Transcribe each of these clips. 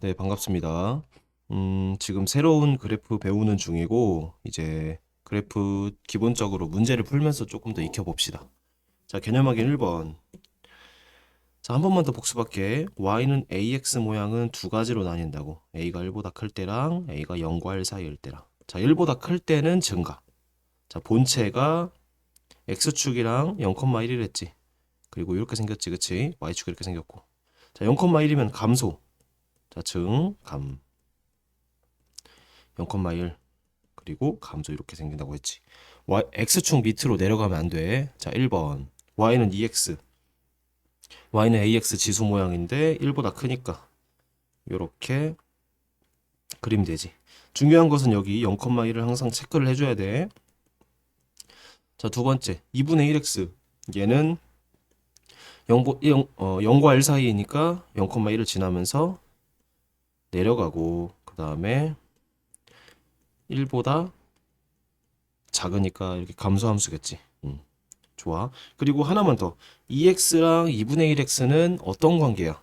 네, 반갑습니다. 지금 새로운 그래프 배우는 중이고, 이제 그래프 기본적으로 문제를 풀면서 조금 더 익혀봅시다. 자, 개념 확인 1번. 자, 한 번만 더 복습할게. y는 ax 모양은 두 가지로 나뉜다고. a가 1보다 클 때랑 a가 0과 1 사이일 때랑. 자, 1보다 클 때는 증가. 자, 본체가 x축이랑 0,1을 했지. 그리고 이렇게 생겼지, 그치? y축 이렇게 생겼고. 자, 0,1이면 감소. 자, 감. 0,1 그리고 감소 이렇게 생긴다고 했지. x축 밑으로 내려가면 안 돼. 자, 1번. y는 2x. y는 ax 지수 모양인데 1보다 크니까 이렇게 그리면 되지. 중요한 것은 여기 0,1을 항상 체크를 해줘야 돼. 자, 두 번째. 2분의 1x. 얘는 0과 1 사이이니까 0,1을 지나면서 내려가고, 그 다음에 1보다 작으니까 이렇게 감소함수겠지. 좋아. 그리고 하나만 더. 2x랑 2분의 1x는 어떤 관계야?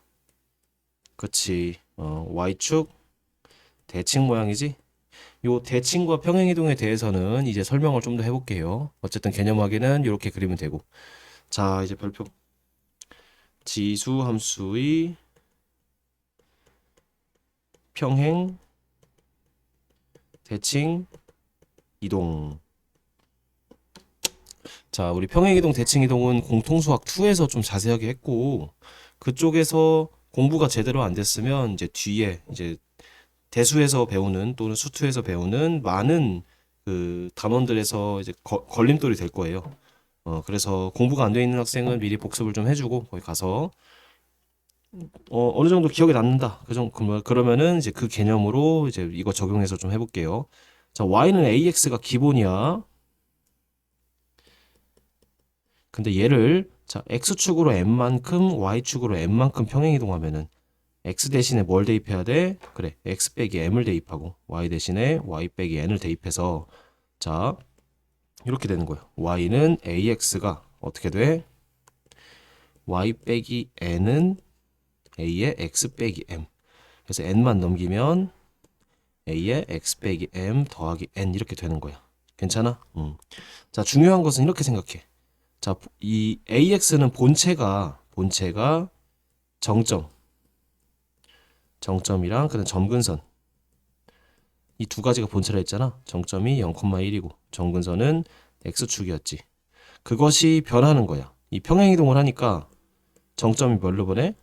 그치. y축 대칭 모양이지? 요 대칭과 평행이동에 대해서는 이제 설명을 좀 더 해볼게요. 어쨌든 개념 확인은 이렇게 그리면 되고. 자, 이제 별표. 지수 함수의 평행, 대칭, 이동. 자, 우리 평행이동, 대칭이동은 공통수학 2에서 좀 자세하게 했고, 그쪽에서 공부가 제대로 안 됐으면 이제 뒤에 이제 대수에서 배우는 또는 수투에서 배우는 많은 그 단원들에서 이제 걸림돌이 될 거예요. 그래서 공부가 안 돼 있는 학생은 미리 복습을 좀 해주고 거기 가서 어느 정도 기억에 남는다. 그러면은 이제 그 개념으로 이제 이거 적용해서 좀 해볼게요. 자, y는 ax가 기본이야. 근데 얘를 자 x축으로 n만큼 y축으로 n만큼 평행이동하면은 x 대신에 뭘 대입해야 돼? 그래, x 빼기 m을 대입하고 y 대신에 y 빼기 n을 대입해서 자 이렇게 되는 거예요. y는 ax가 어떻게 돼? y 빼기 n은 a의 x 빼기 m. 그래서 n만 넘기면 a의 x 빼기 m 더하기 n 이렇게 되는 거야. 괜찮아? 자, 중요한 것은 이렇게 생각해. 자, 이 ax는 본체가 정점이랑 그다음 점근선 이 두 가지가 본체라 했잖아. 정점이 0,1이고 점근선은 x축이었지. 그것이 변하는 거야. 이 평행이동을 하니까 정점이 뭘로 보내?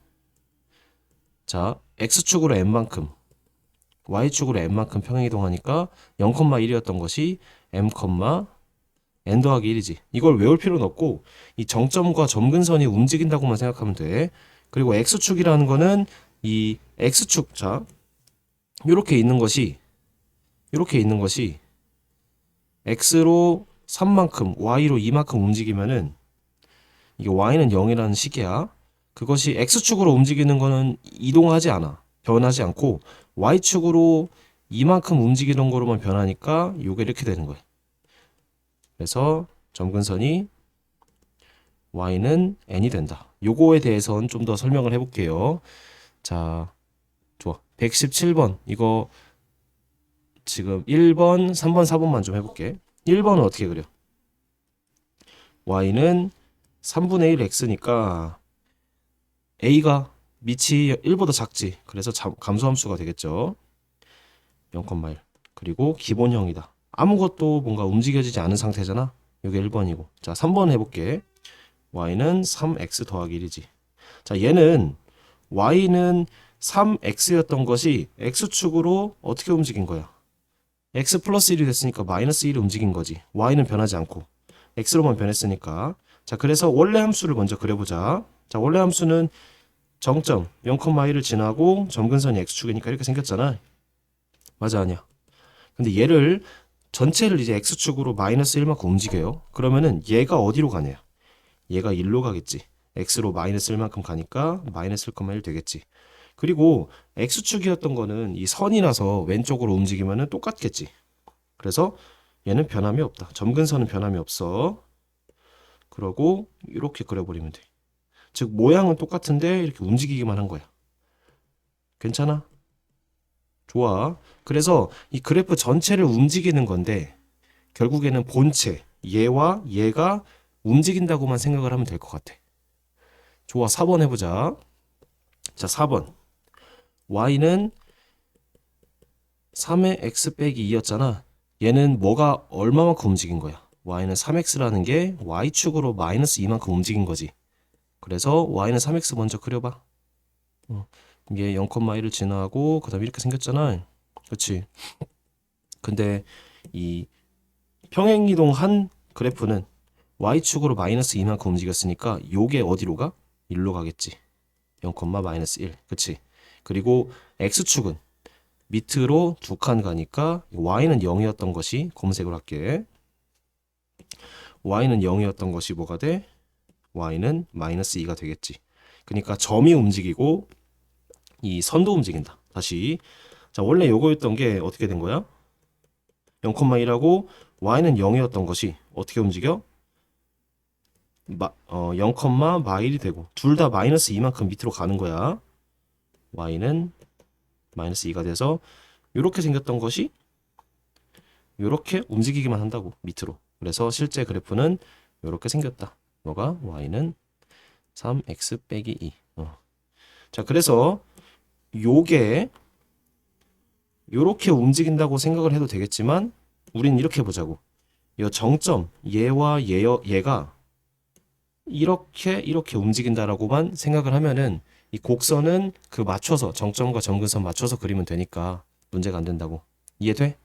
자, x축으로 n만큼, y축으로 n만큼 평행이동하니까 0,1이었던 것이 m, n 더하기 1이지. 이걸 외울 필요는 없고 이 정점과 점근선이 움직인다고만 생각하면 돼. 그리고 x축이라는 거는 이 x축, 자, 이렇게 있는 것이 x로 3만큼, y로 2만큼 움직이면은 이게 y는 0이라는 식이야. 그것이 x축으로 움직이는 거는 이동하지 않아. 변하지 않고 y축으로 이만큼 움직이는 거로만 변하니까 이게 이렇게 되는 거야. 그래서 점근선이 y는 n이 된다. 요거에 대해서는 좀 더 설명을 해볼게요. 자, 좋아. 117번 이거 지금 1번, 3번, 4번만 좀 해볼게. 1번은 어떻게 그려? y는 3분의 1 x니까 a가 밑이 1보다 작지. 그래서 감소함수가 되겠죠. 0,1. 그리고 기본형이다. 아무것도 뭔가 움직여지지 않은 상태잖아. 이게 1번이고. 자, 3번 해볼게. y는 3x 더하기 1이지. 자, 얘는 y는 3x였던 것이 x축으로 어떻게 움직인 거야? x 플러스 1이 됐으니까 마이너스 1이 움직인 거지. y는 변하지 않고 x로만 변했으니까. 자, 그래서 원래 함수를 먼저 그려보자. 자, 원래 함수는 정점 0,1을 지나고 점근선이 x축이니까 이렇게 생겼잖아. 맞아, 아니야? 근데 얘를 전체를 이제 x축으로 마이너스 1만큼 움직여요. 그러면은 얘가 어디로 가냐? 얘가 1로 가겠지. x로 마이너스 1만큼 가니까 마이너스 1,1 되겠지. 그리고 x축이었던 거는 이 선이라서 왼쪽으로 움직이면은 똑같겠지. 그래서 얘는 변함이 없다. 점근선은 변함이 없어. 그러고 이렇게 그려버리면 돼. 즉 모양은 똑같은데 이렇게 움직이기만 한 거야. 괜찮아? 좋아. 그래서 이 그래프 전체를 움직이는 건데 결국에는 본체, 얘와 얘가 움직인다고만 생각을 하면 될 것 같아. 좋아. 4번 해보자. 자, 4번. y는 3의 x 빼기 2였잖아. 얘는 뭐가 얼마만큼 움직인 거야? y는 3x라는 게 y축으로 마이너스 2만큼 움직인 거지. 그래서 y는 3x 먼저 그려봐. 이게 0,1을 지나고 그 다음에 이렇게 생겼잖아. 그치? 근데 이 평행이동한 그래프는 y축으로 마이너스 2만큼 움직였으니까 요게 어디로 가? 1로 가겠지. 0, 마이너스 1. 그치? 그리고 x축은 밑으로 2칸 가니까 y는 0이었던 것이 검색을 할게. y는 0이었던 것이 뭐가 돼? y는 마이너스 2가 되겠지. 그러니까 점이 움직이고 이 선도 움직인다. 다시. 자, 원래 요거였던 게 어떻게 된 거야? 0,1하고 y는 0이었던 것이 어떻게 움직여? 0, 마일이 되고 둘 다 마이너스 2만큼 밑으로 가는 거야. y는 마이너스 2가 돼서 이렇게 생겼던 것이 이렇게 움직이기만 한다고 밑으로. 그래서 실제 그래프는 이렇게 생겼다. 뭐가? y는 3x 빼기 2. 자, 그래서 요게 이렇게 움직인다고 생각을 해도 되겠지만 우린 이렇게 보자고. 이 정점 얘와 얘가 이렇게 움직인다라고만 생각을 하면은 이 곡선은 그 맞춰서 정점과 점근선 맞춰서 그리면 되니까 문제가 안 된다고. 이해돼?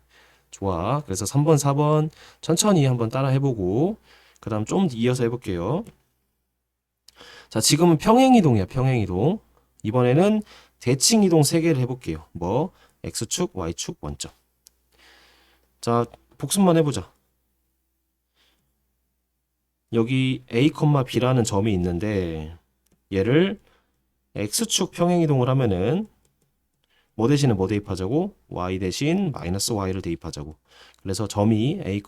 좋아. 그래서 3번, 4번 천천히 한번 따라 해보고 그 다음 좀 이어서 해볼게요. 자, 지금은 평행이동이야. 평행이동. 이번에는 대칭이동 3개를 해볼게요. 뭐? X축, Y축, 원점. 자, 복습만 해보자. 여기 A, B라는 점이 있는데 얘를 X축 평행이동을 하면은 뭐 대신에 뭐 대입하자고? Y 대신 마이너스 Y를 대입하자고. 그래서 점이 A,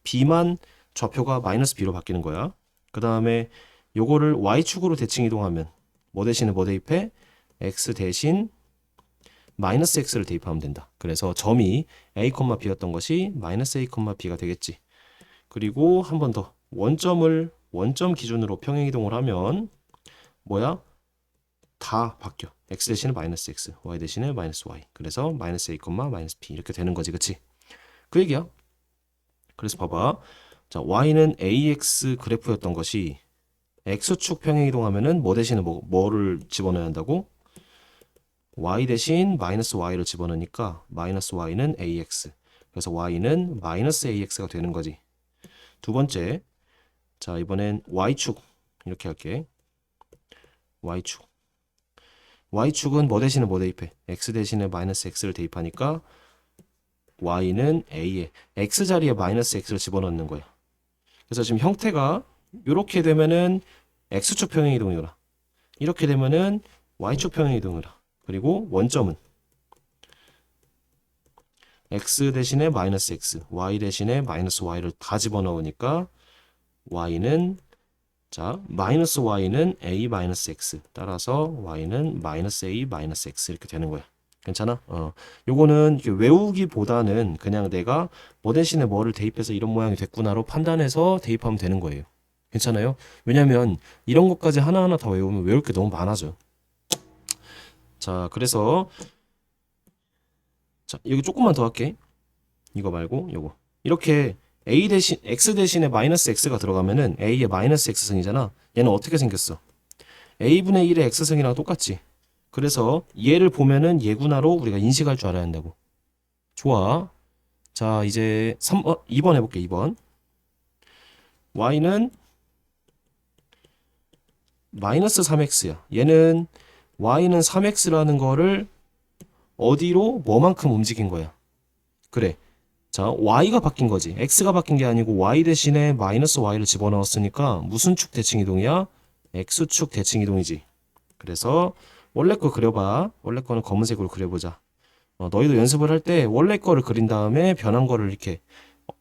B만 좌표가 마이너스 B로 바뀌는 거야. 그 다음에 요거를 Y축으로 대칭 이동하면 뭐 대신에 뭐 대입해? X 대신 마이너스 X를 대입하면 된다. 그래서 점이 A, B였던 것이 마이너스 A, B가 되겠지. 그리고 한 번 더 원점 기준으로 평행이동을 하면 뭐야? 다 바뀌어. X 대신에 마이너스 X, Y 대신에 마이너스 Y. 그래서 마이너스 A, 마이너스 B 이렇게 되는 거지. 그치? 그 얘기야. 그래서 봐봐. 자, Y는 AX 그래프였던 것이 X축 평행이동하면은 뭐 대신에 뭐를 집어넣어야 한다고? Y 대신 마이너스 Y를 집어넣으니까 마이너스 Y는 AX. 그래서 Y는 마이너스 AX가 되는 거지. 두 번째. 자, 이번엔 Y축 이렇게 할게. Y축은 뭐 대신에 뭐 대입해? X 대신에 마이너스 X를 대입하니까 Y는 A에 X 자리에 마이너스 X를 집어넣는 거야. 그래서 지금 형태가 이렇게 되면은 X축 평행이동이라. 이렇게 되면은 Y축 평행이동이라. 그리고 원점은 X 대신에 마이너스 X, Y 대신에 마이너스 Y를 다 집어넣으니까 Y는 자, 마이너스 Y는 A 마이너스 X. 따라서 Y는 마이너스 A 마이너스 X 이렇게 되는 거야. 괜찮아? 요거는 외우기보다는 그냥 내가 뭐 대신에 뭐를 대입해서 이런 모양이 됐구나로 판단해서 대입하면 되는 거예요. 괜찮아요? 왜냐면 이런 것까지 하나하나 다 외우면 외울 게 너무 많아져. 자, 그래서 자, 여기 조금만 더 할게. 이거 말고 요거. 이렇게 A 대신 X 대신에 마이너스 X가 들어가면은 A의 마이너스 X승이잖아. 얘는 어떻게 생겼어? A분의 1의 X승이랑 똑같지. 그래서 얘를 보면은 얘구나로 우리가 인식할 줄 알아야 한다고. 좋아. 자, 이제 2번 해볼게. 2번. Y는 마이너스 3X야. 얘는 Y는 3X라는 거를 어디로 뭐만큼 움직인 거야. 그래. 자, Y가 바뀐 거지. X가 바뀐 게 아니고 Y 대신에 마이너스 Y를 집어넣었으니까 무슨 축 대칭 이동이야? X축 대칭 이동이지. 그래서 원래 거 그려봐. 원래 거는 검은색으로 그려보자. 너희도 연습을 할 때 원래 거를 그린 다음에 변한 거를 이렇게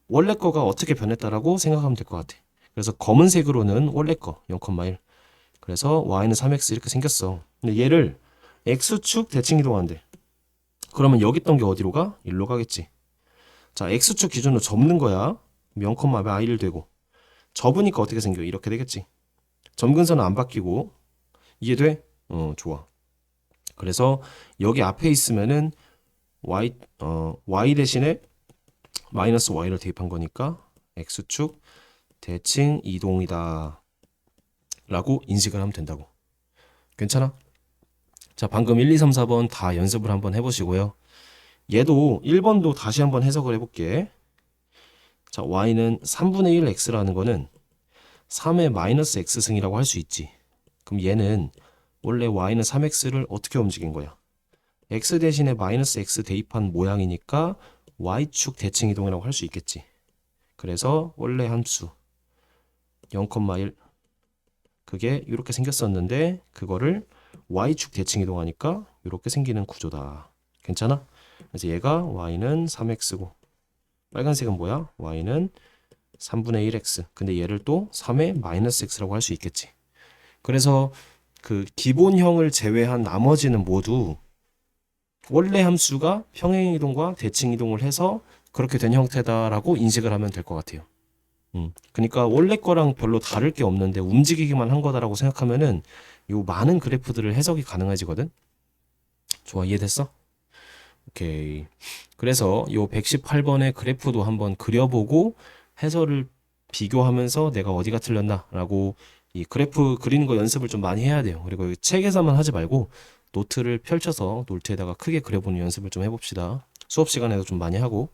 원래 거가 어떻게 변했다라고 생각하면 될 것 같아. 그래서 검은색으로는 원래 거 0,1. 그래서 Y는 3X 이렇게 생겼어. 근데 얘를 X축 대칭 이동한대. 그러면 여기 있던 게 어디로 가? 1로 가겠지. 자, x축 기준으로 접는 거야. 0,1 되고. 접으니까 어떻게 생겨? 이렇게 되겠지. 점근선은 안 바뀌고. 이해돼? 좋아. 그래서 여기 앞에 있으면은 y 대신에 마이너스 y를 대입한 거니까 x축 대칭 이동이다 라고 인식을 하면 된다고. 괜찮아? 자, 방금 1, 2, 3, 4번 다 연습을 한번 해보시고요. 얘도 1번도 다시 한번 해석을 해볼게. 자, y는 3분의 1 x라는 거는 3의 마이너스 x승이라고 할 수 있지. 그럼 얘는 원래 y는 3x를 어떻게 움직인 거야? x 대신에 마이너스 x 대입한 모양이니까 y축 대칭 이동이라고 할 수 있겠지. 그래서 원래 함수 0,1 그게 이렇게 생겼었는데 그거를 y축 대칭 이동하니까 이렇게 생기는 구조다. 괜찮아? 그래서 얘가 y는 3x고 빨간색은 뭐야? y는 3분의 1x. 근데 얘를 또 3의 마이너스 x라고 할 수 있겠지. 그래서 그 기본형을 제외한 나머지는 모두 원래 함수가 평행이동과 대칭이동을 해서 그렇게 된 형태다라고 인식을 하면 될 것 같아요. 그러니까 원래 거랑 별로 다를 게 없는데 움직이기만 한 거다라고 생각하면은 요 많은 그래프들을 해석이 가능해지거든. 좋아, 이해됐어? 오케이. 그래서 요 118번의 그래프도 한번 그려보고 해설을 비교하면서 내가 어디가 틀렸나라고 이 그래프 그리는 거 연습을 좀 많이 해야 돼요. 그리고 책에서만 하지 말고 노트를 펼쳐서 노트에다가 크게 그려보는 연습을 좀 해봅시다. 수업 시간에도 좀 많이 하고.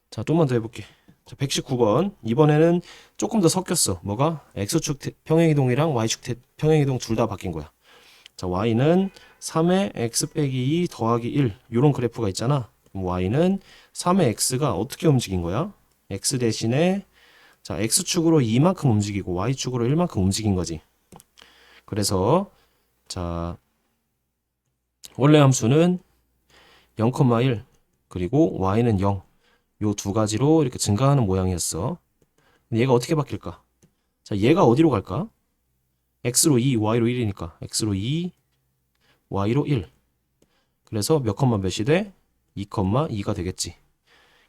자, 좀만 더 해볼게. 자, 119번. 이번에는 조금 더 섞였어. 뭐가? x축 평행이동이랑 y축 평행이동 둘 다 바뀐 거야. 자, y는 3의 x 빼기 2 더하기 1 이런 그래프가 있잖아. 그럼 y는 3의 x가 어떻게 움직인 거야? x 대신에 자, x축으로 2만큼 움직이고 y축으로 1만큼 움직인 거지. 그래서 자, 원래 함수는 0,1 그리고 y는 0 요 두 가지로 이렇게 증가하는 모양이었어. 근데 얘가 어떻게 바뀔까? 자, 얘가 어디로 갈까? x로 2, y로 1이니까 x로 2, y로 1. 그래서 몇 컴마 몇이 돼? 2,2가 되겠지.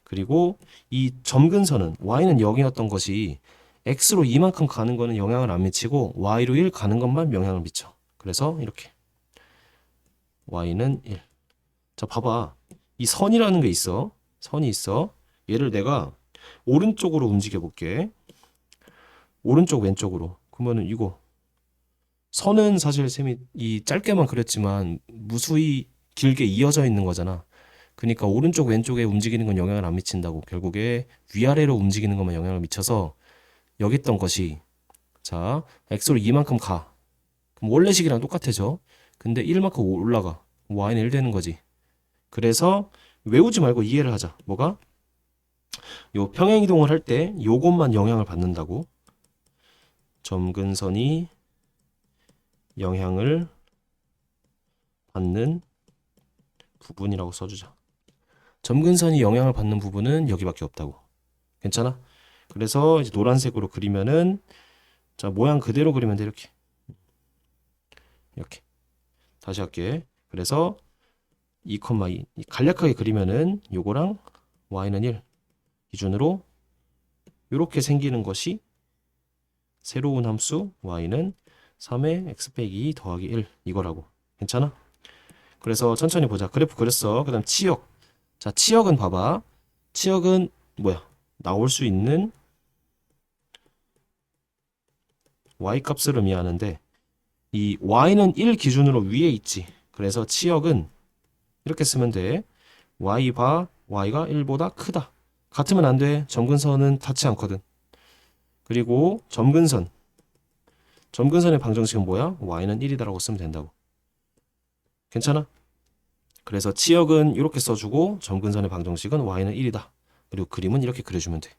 그리고 이 점근선은 y는 0이었던 것이 x로 2만큼 가는 거는 영향을 안 미치고 y로 1 가는 것만 영향을 미쳐. 그래서 이렇게 y는 1. 자, 봐봐. 이 선이라는 게 있어. 선이 있어. 얘를 내가 오른쪽으로 움직여 볼게. 오른쪽 왼쪽으로. 그러면은 이거 선은 사실 쌤이 이 짧게만 그렸지만 무수히 길게 이어져 있는 거잖아. 그러니까 오른쪽 왼쪽에 움직이는 건 영향을 안 미친다고. 결국에 위아래로 움직이는 것만 영향을 미쳐서 여기 있던 것이 자 x로 2만큼 가. 그럼 원래 식이랑 똑같아져. 근데 1만큼 올라가. y는 1 되는 거지. 그래서 외우지 말고 이해를 하자. 뭐가? 요 평행이동을 할 때 요것만 영향을 받는다고. 점근선이 영향을 받는 부분이라고 써주자. 점근선이 영향을 받는 부분은 여기밖에 없다고. 괜찮아? 그래서 이제 노란색으로 그리면은 자 모양 그대로 그리면 돼. 이렇게 이렇게 다시 할게. 그래서 2,2 간략하게 그리면은 요거랑 y는 1 기준으로 이렇게 생기는 것이 새로운 함수 y는 3의 x 빼기 2 더하기 1 이거라고. 괜찮아? 그래서 천천히 보자. 그래프 그렸어. 그 다음 치역. 자, 치역은 봐봐. 치역은 뭐야? 나올 수 있는 y 값을 의미하는데 이 y는 1 기준으로 위에 있지. 그래서 치역은 이렇게 쓰면 돼. y가 1보다 크다. 같으면 안 돼. 점근선은 닿지 않거든. 그리고 점근선의 방정식은 뭐야? y는 1이다라고 쓰면 된다고. 괜찮아? 그래서 치역은 이렇게 써주고 점근선의 방정식은 y는 1이다. 그리고 그림은 이렇게 그려주면 돼.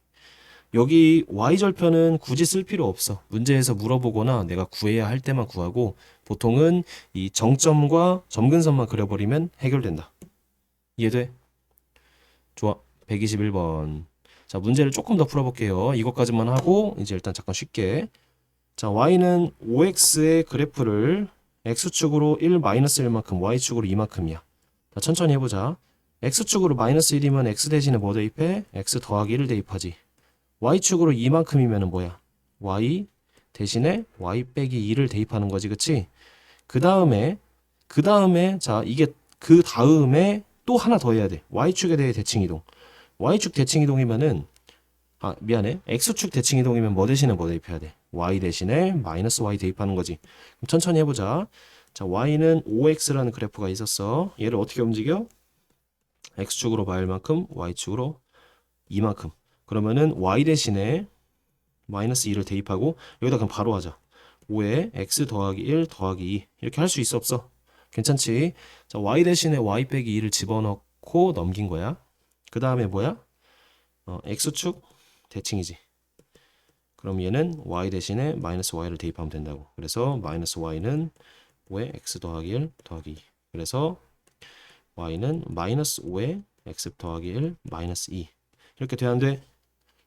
여기 y절편은 굳이 쓸 필요 없어. 문제에서 물어보거나 내가 구해야 할 때만 구하고 보통은 이 정점과 점근선만 그려버리면 해결된다. 이해돼? 좋아. 121번. 자, 문제를 조금 더 풀어볼게요. 이것까지만 하고 이제 일단 잠깐 쉽게. 자, y는 5x의 그래프를 x축으로 1-1만큼 y축으로 2만큼이야. 자, 천천히 해보자. x축으로 마이너스 1이면 x 대신에 뭐 대입해? x 더하기 1을 대입하지. y축으로 이만큼이면 뭐야? y 대신에 y 빼기 2를 대입하는 거지, 그치? 그 다음에 자 이게 그 다음에 또 하나 더 해야 돼. y축에 대해 대칭이동. y축 대칭이동이면은 미안해. x축 대칭이동이면 뭐 대신에 뭐 대입해야 돼? y 대신에 마이너스 y 대입하는 거지. 그럼 천천히 해보자. 자, y는 5x라는 그래프가 있었어. 얘를 어떻게 움직여? x축으로 마일 만큼, y축으로 이만큼. 그러면은 y 대신에 마이너스 2를 대입하고 여기다 그냥 바로 하자. 5에 x 더하기 1 더하기 2 이렇게 할 수 있어 없어? 괜찮지? 자, y 대신에 y 빼기 2를 집어넣고 넘긴 거야. 그 다음에 뭐야? x축 대칭이지. 그럼 얘는 y 대신에 마이너스 y를 대입하면 된다고. 그래서 마이너스 y는 5에 x 더하기 1 더하기 2. 그래서 y는 마이너스 5에 x 더하기 1 마이너스 2. 이렇게 돼야 안 돼?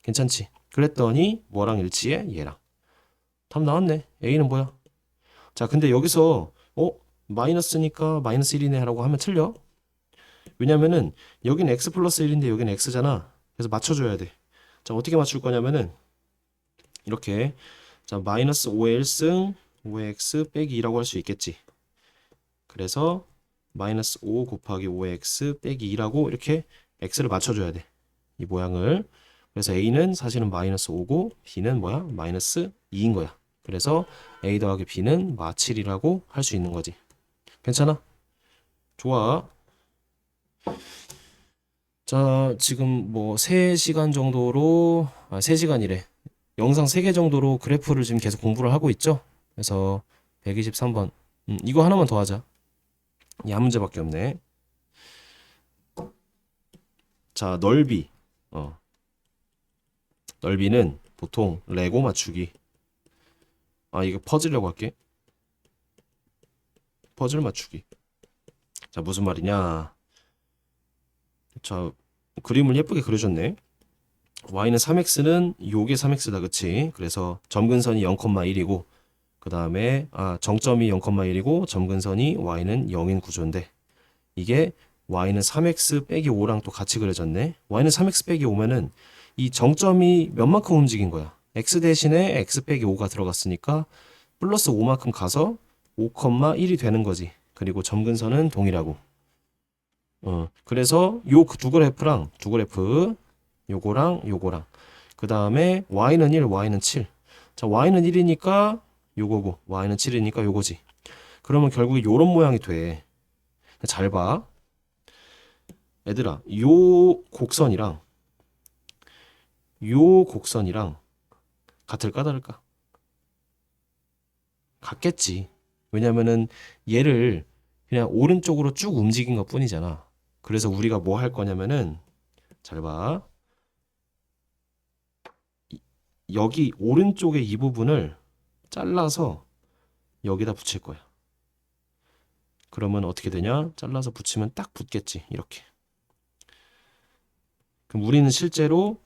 괜찮지? 그랬더니 뭐랑 일치해? 얘랑. 답 나왔네. a는 뭐야? 자, 근데 여기서 마이너스니까 마이너스 1이네 라고 하면 틀려. 왜냐면은 여긴 x 플러스 1인데 여긴 x잖아. 그래서 맞춰줘야 돼. 자, 어떻게 맞출 거냐면은 이렇게, 자, 마이너스 5의 1승 5의 x 빼기 2라고 할 수 있겠지. 그래서 마이너스 5 곱하기 5의 x 빼기 2라고 이렇게 x를 맞춰줘야 돼. 이 모양을. 그래서 a는 사실은 마이너스 5고 b는 뭐야? 마이너스 2인 거야. 그래서 a 더하기 b는 마7이라고 할 수 있는 거지. 괜찮아? 좋아. 자, 지금 뭐 3시간 정도로 3시간이래. 영상 3개 정도로 그래프를 지금 계속 공부를 하고 있죠. 그래서 123번 이거 하나만 더 하자. 이 한 문제밖에 없네. 자, 넓이. 넓이는 보통 레고 맞추기. 이거 퍼즐이라고 할게. 퍼즐 맞추기. 자, 무슨 말이냐. 자, 그림을 예쁘게 그려줬네. y는 3x는 요게 3x다, 그치? 그래서 점근선이 0,1이고 그 다음에 정점이 0,1이고 점근선이 y는 0인 구조인데 이게 y는 3x 빼기 5랑 또 같이 그려졌네. y는 3x 빼기 5면은 이 정점이 몇만큼 움직인 거야. x 대신에 x 빼기 5가 들어갔으니까 플러스 5만큼 가서 5,1이 되는 거지. 그리고 점근선은 동일하고. 그래서 요 두 그래프랑 두 그래프 요거랑 요거랑 그 다음에 y는 1, y는 7. 자, y는 1이니까 요거고 y는 7이니까 요거지. 그러면 결국에 요런 모양이 돼. 잘 봐. 얘들아, 요 곡선이랑 같을까 다를까? 같겠지. 왜냐면은 얘를 그냥 오른쪽으로 쭉 움직인 것 뿐이잖아. 그래서 우리가 뭐 할 거냐면은 잘 봐. 여기 오른쪽의 이 부분을 잘라서 여기다 붙일 거야. 그러면 어떻게 되냐? 잘라서 붙이면 딱 붙겠지. 이렇게. 그럼 우리는 실제로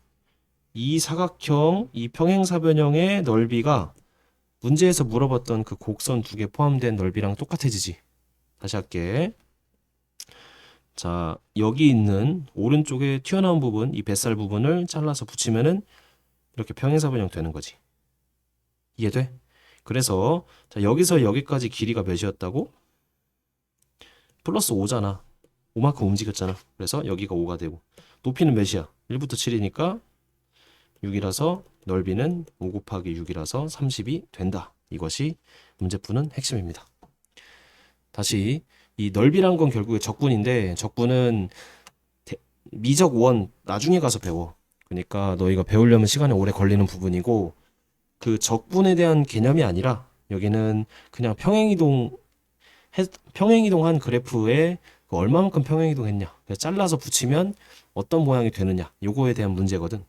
이 사각형, 이 평행사변형의 넓이가 문제에서 물어봤던 그 곡선 두 개 포함된 넓이랑 똑같아지지. 다시 할게. 자, 여기 있는 오른쪽에 튀어나온 부분, 이 뱃살 부분을 잘라서 붙이면은 이렇게 평행사변형 되는 거지. 이해돼? 그래서 자, 여기서 여기까지 길이가 몇이었다고? 플러스 5잖아. 5만큼 움직였잖아. 그래서 여기가 5가 되고 높이는 몇이야? 1부터 7이니까 6이라서 넓이는 5 곱하기 6이라서 30이 된다. 이것이 문제 푸는 핵심입니다. 다시 이 넓이란 건 결국에 적분인데 적분은 미적 원 나중에 가서 배워. 그러니까 너희가 배우려면 시간이 오래 걸리는 부분이고 그 적분에 대한 개념이 아니라 여기는 그냥 평행이동한 그래프에 그 얼마만큼 평행이동했냐. 그래서 잘라서 붙이면 어떤 모양이 되느냐. 요거에 대한 문제거든.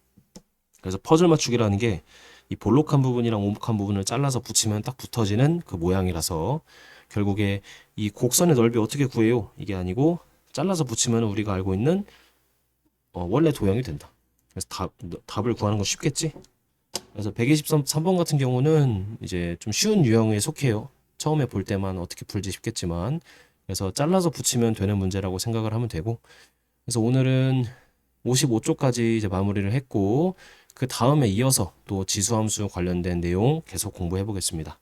그래서 퍼즐 맞추기라는 게 이 볼록한 부분이랑 오목한 부분을 잘라서 붙이면 딱 붙어지는 그 모양이라서 결국에 이 곡선의 넓이 어떻게 구해요? 이게 아니고 잘라서 붙이면 우리가 알고 있는 원래 도형이 된다. 그래서 답을 구하는 건 쉽겠지? 그래서 123번 같은 경우는 이제 좀 쉬운 유형에 속해요. 처음에 볼 때만 어떻게 풀지 싶겠지만 그래서 잘라서 붙이면 되는 문제라고 생각을 하면 되고 그래서 오늘은 55쪽까지 이제 마무리를 했고, 그 다음에 이어서 또 지수함수 관련된 내용 계속 공부해 보겠습니다.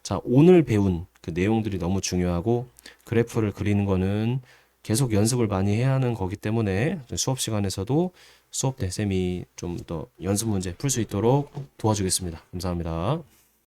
자, 오늘 배운 그 내용들이 너무 중요하고, 그래프를 그리는 거는 계속 연습을 많이 해야 하는 거기 때문에 수업 시간에서도 수업 때 쌤이 좀 더 연습 문제 풀 수 있도록 도와주겠습니다. 감사합니다.